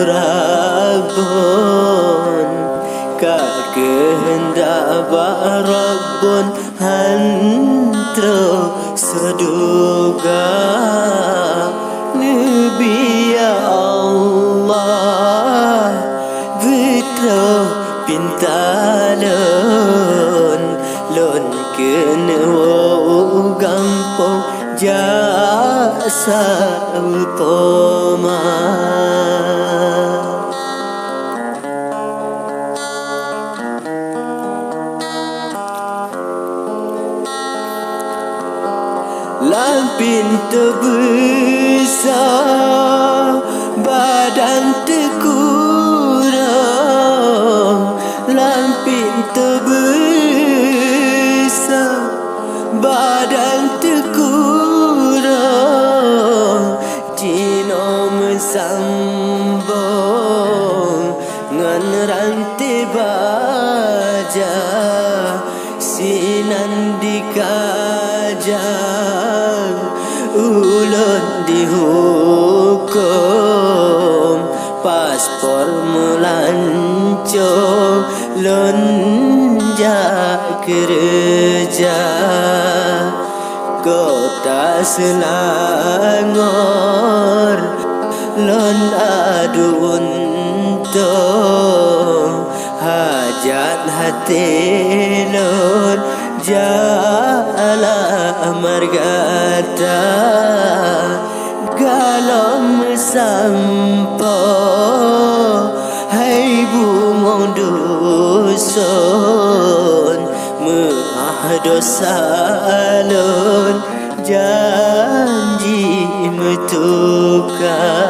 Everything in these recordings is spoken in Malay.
Rabbun Kak kehendak Rabbun Hantro seduga Nabi ya Allah Betul pintalon Lon kena gampang jasa utama Lampin terbesar badan terkurang Lampin terbesar badan terkurang Cino mesambung ngan rantai baja Sinan dikajang ulun dihukum Paspor melancong lonjak kerja Kota Selangor lon adu untung Hajat hati lon jala margata Galom sampo hai bumong dusun Maah dosa lon janji metukar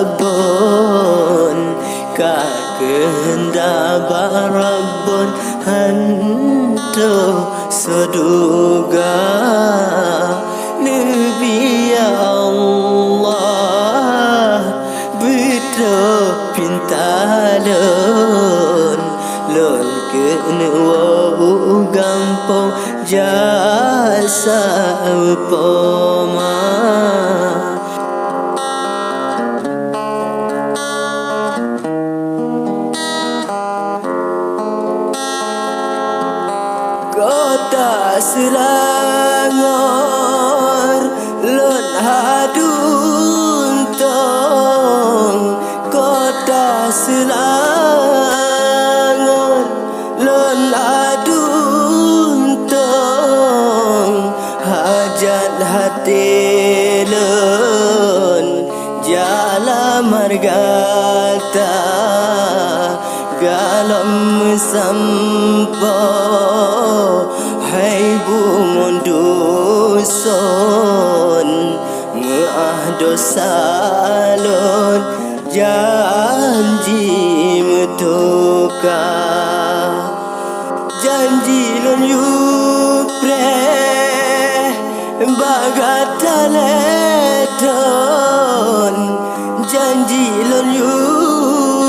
Rabbun Kak kehendak Rabbun Hantu seduga Nabi ya Allah Betul pintalon Lon kena gampang jasa upama Kota Selangor lon haduntong Kota Selangor lon haduntong Hajat hati lon jala margata Galom sampo hai bungon dusun Maah dosa lon janji metukar Janji lon yupre bagataledon Janji lon yupre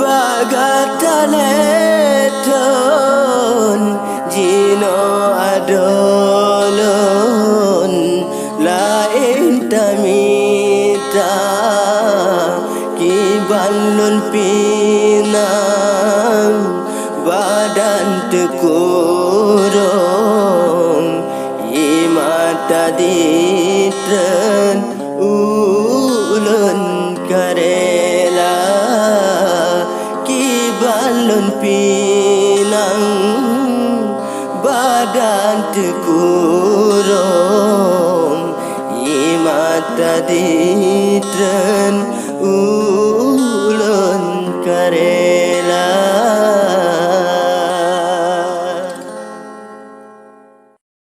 bagataledon Jino adolon lain tamita Kibalun pinang badan terkurung Imata ditren ulun karela Kibalun pinang badan terkurung Imata ditren